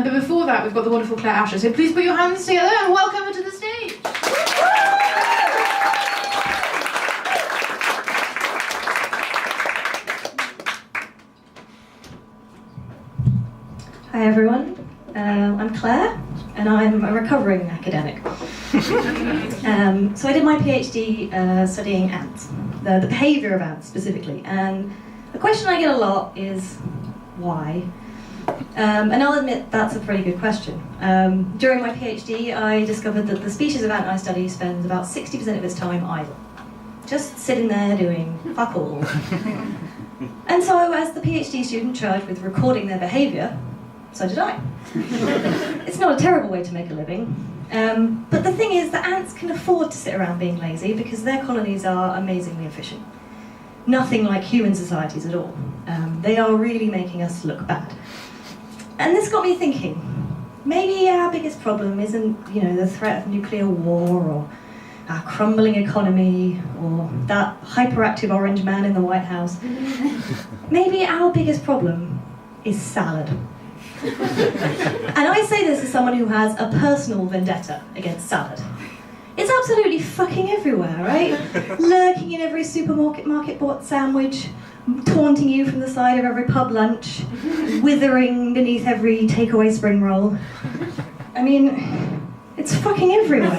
But before that, we've got the wonderful Claire Asher. So please put your hands together and welcome her to the stage. Hi everyone, I'm Claire and I'm a recovering academic. So I did my PhD studying ants, the behaviour of ants specifically, and the question I get a lot is why? And I'll admit that's a pretty good question. During my PhD I discovered that the species of ant I study spends about 60% of its time idle, just sitting there doing fuck all. And so as the PhD student charged with recording their behaviour, so did I. It's not a terrible way to make a living, but the thing is that ants can afford to sit around being lazy because their colonies are amazingly efficient. Nothing like human societies at all. They are really making us look bad. And this got me thinking, maybe our biggest problem isn't, the threat of nuclear war or our crumbling economy or that hyperactive orange man in the White House. Maybe our biggest problem is salad. And I say this as someone who has a personal vendetta against salad. It's absolutely fucking everywhere, right? Lurking in every supermarket bought sandwich, taunting you from the side of every pub lunch, withering beneath every takeaway spring roll. I mean, it's fucking everywhere.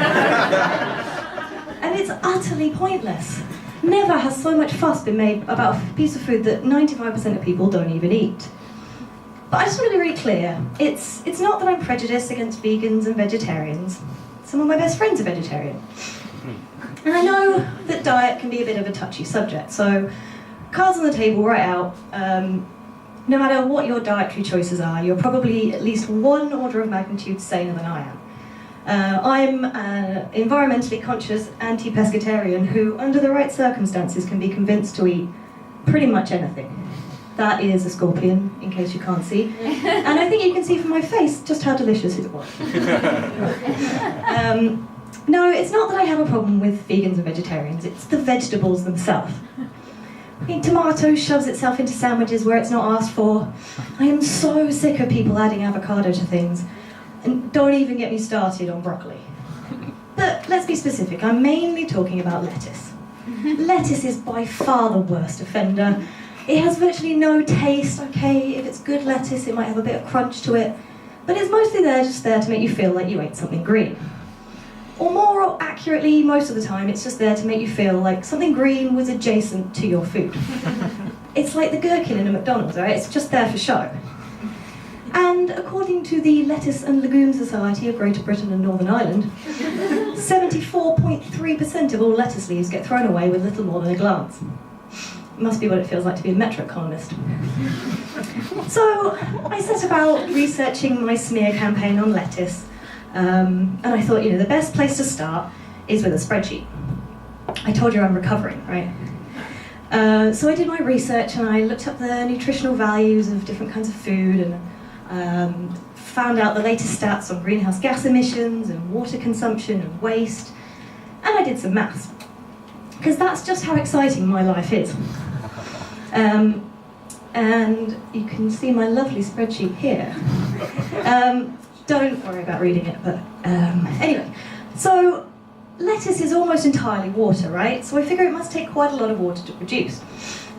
And it's utterly pointless. Never has so much fuss been made about a piece of food that 95% of people don't even eat. But I just want to be really clear, it's not that I'm prejudiced against vegans and vegetarians. Some of my best friends are vegetarian. And I know that diet can be a bit of a touchy subject, so cards on the table right out. No matter what your dietary choices are, you're probably at least one order of magnitude saner than I am. I'm an environmentally conscious anti-pescatarian who, under the right circumstances, can be convinced to eat pretty much anything. That is a scorpion, in case you can't see. And I think you can see from my face just how delicious it was. No, it's not that I have a problem with vegans and vegetarians, it's the vegetables themselves. I mean, tomato shoves itself into sandwiches where it's not asked for. I am so sick of people adding avocado to things. And don't even get me started on broccoli. But let's be specific, I'm mainly talking about lettuce. Lettuce is by far the worst offender. It has virtually no taste, okay, if it's good lettuce it might have a bit of crunch to it, but it's mostly just there to make you feel like you ate something green. Or more accurately, most of the time, it's just there to make you feel like something green was adjacent to your food. It's like the gherkin in a McDonald's, right? It's just there for show. And according to the Lettuce and Legume Society of Greater Britain and Northern Ireland, 74.3% of all lettuce leaves get thrown away with little more than a glance. Must be what it feels like to be a Metro economist. So I set about researching my smear campaign on lettuce, and I thought, the best place to start is with a spreadsheet. I told you I'm recovering, right? So I did my research and I looked up the nutritional values of different kinds of food and found out the latest stats on greenhouse gas emissions and water consumption and waste, and I did some maths, because that's just how exciting my life is. And you can see my lovely spreadsheet here. Don't worry about reading it, but anyway. So lettuce is almost entirely water, right? So I figure it must take quite a lot of water to produce.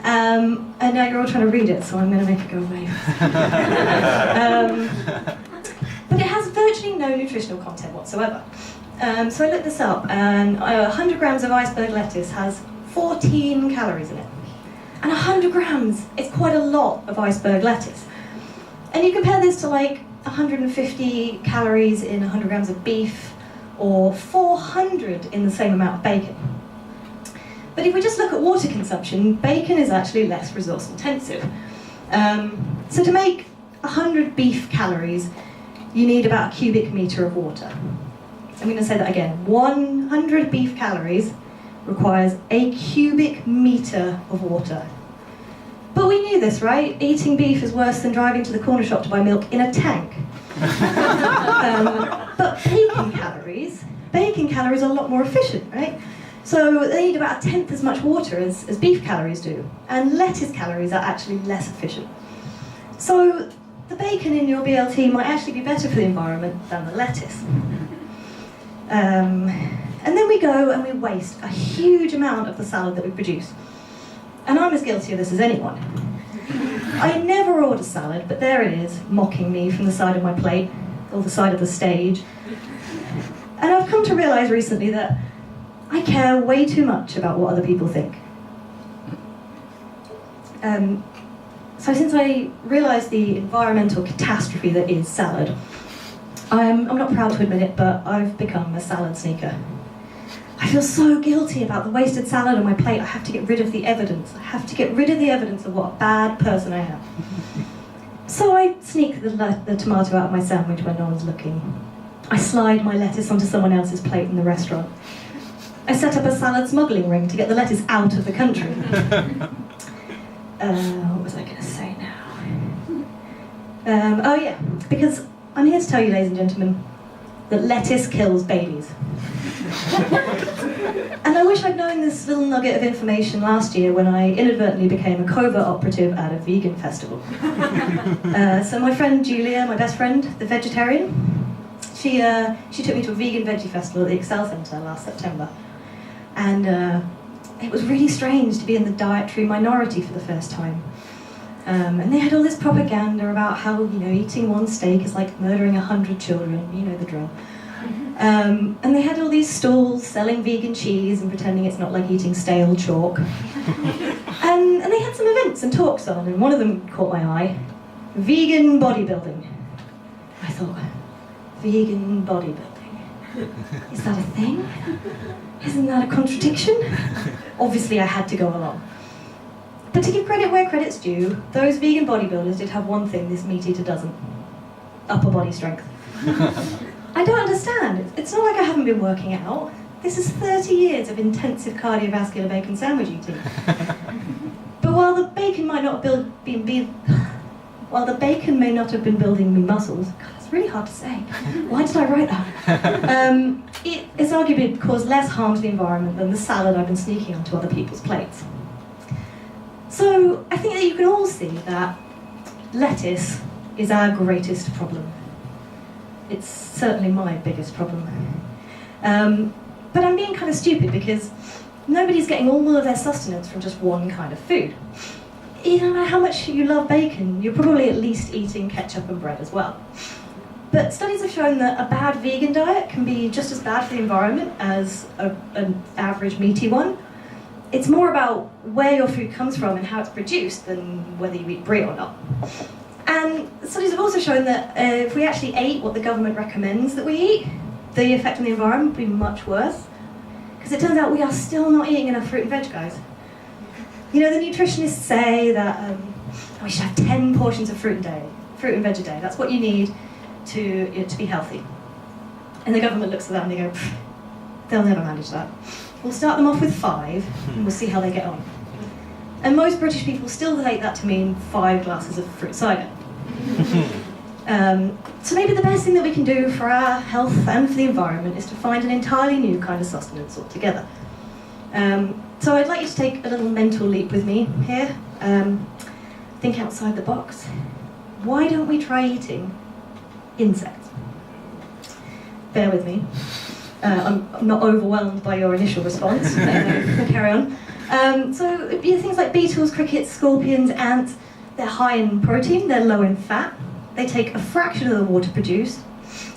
And now you're all trying to read it, so I'm going to make it go away. But it has virtually no nutritional content whatsoever. So I looked this up, and 100 grams of iceberg lettuce has 14 calories in it. And 100 grams is quite a lot of iceberg lettuce. And you compare this to like 150 calories in 100 grams of beef, or 400 in the same amount of bacon. But if we just look at water consumption, bacon is actually less resource intensive. So to make 100 beef calories, you need about a cubic metre of water. I'm going to say that again. 100 beef calories requires a cubic metre of water. But we knew this, right? Eating beef is worse than driving to the corner shop to buy milk in a tank. But bacon calories are a lot more efficient, right? So they need about 1/10 as much water as beef calories do. And lettuce calories are actually less efficient. So the bacon in your BLT might actually be better for the environment than the lettuce. And then we go and we waste a huge amount of the salad that we produce. And I'm as guilty of this as anyone. I never order salad, but there it is, mocking me from the side of my plate, or the side of the stage. And I've come to realise recently that I care way too much about what other people think. So since I realised the environmental catastrophe that is salad, I'm not proud to admit it, but I've become a salad sneaker. I feel so guilty about the wasted salad on my plate. I have to get rid of the evidence. I have to get rid of the evidence of what a bad person I am. So I sneak the tomato out of my sandwich when no one's looking. I slide my lettuce onto someone else's plate in the restaurant. I set up a salad smuggling ring to get the lettuce out of the country. What was I going to say now? Oh yeah, because I'm here to tell you, ladies and gentlemen, that lettuce kills babies. And I wish I'd known this little nugget of information last year when I inadvertently became a covert operative at a vegan festival. So my friend Julia, my best friend, the vegetarian, she took me to a vegan veggie festival at the Excel Centre last September. And it was really strange to be in the dietary minority for the first time. And they had all this propaganda about how, eating one steak is like murdering 100 children, you know the drill. And they had all these stalls selling vegan cheese and pretending it's not like eating stale chalk. And they had some events and talks on, and one of them caught my eye. Vegan bodybuilding. I thought, vegan bodybuilding? Is that a thing? Isn't that a contradiction? Obviously I had to go along. But to give credit where credit's due, those vegan bodybuilders did have one thing this meat eater doesn't. Upper body strength. I don't understand. It's not like I haven't been working out. This is 30 years of intensive cardiovascular bacon sandwich eating. But while the bacon may not have been building me muscles, God, that's really hard to say. Why did I write that? It has arguably caused less harm to the environment than the salad I've been sneaking onto other people's plates. So I think that you can all see that lettuce is our greatest problem. It's certainly my biggest problem. But I'm being kind of stupid because nobody's getting all of their sustenance from just one kind of food. No matter how much you love bacon, you're probably at least eating ketchup and bread as well. But studies have shown that a bad vegan diet can be just as bad for the environment as an average meaty one. It's more about where your food comes from and how it's produced than whether you eat brie or not. And studies have also shown that if we actually ate what the government recommends that we eat, the effect on the environment would be much worse. Because it turns out we are still not eating enough fruit and veg, guys. The nutritionists say that we should have 10 portions of fruit and veg a day. That's what you need to be healthy. And the government looks at that and they go, they'll never manage that. We'll start them off with 5 and we'll see how they get on. And most British people still take that to mean 5 glasses of fruit cider. So maybe the best thing that we can do for our health and for the environment is to find an entirely new kind of sustenance altogether. So I'd like you to take a little mental leap with me here. Think outside the box. Why don't we try eating insects? Bear with me. I'm not overwhelmed by your initial response. We'll carry on. So it'd be things like beetles, crickets, scorpions, ants. They're high in protein, they're low in fat. They take a fraction of the water produced,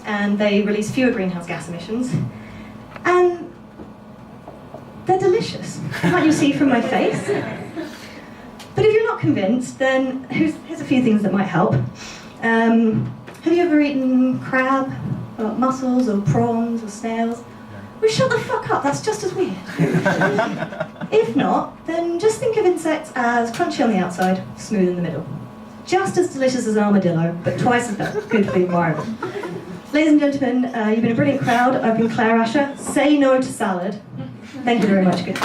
and they release fewer greenhouse gas emissions. And they're delicious, like you see from my face. But if you're not convinced, then here's a few things that might help. Have you ever eaten crab, or mussels, or prawns, or snails? Well, shut the fuck up, that's just as weird. If not, then just think of insects as crunchy on the outside, smooth in the middle. Just as delicious as an armadillo, but twice as good for the environment. Ladies and gentlemen, you've been a brilliant crowd. I've been Claire Asher. Say no to salad. Thank you very much. Good.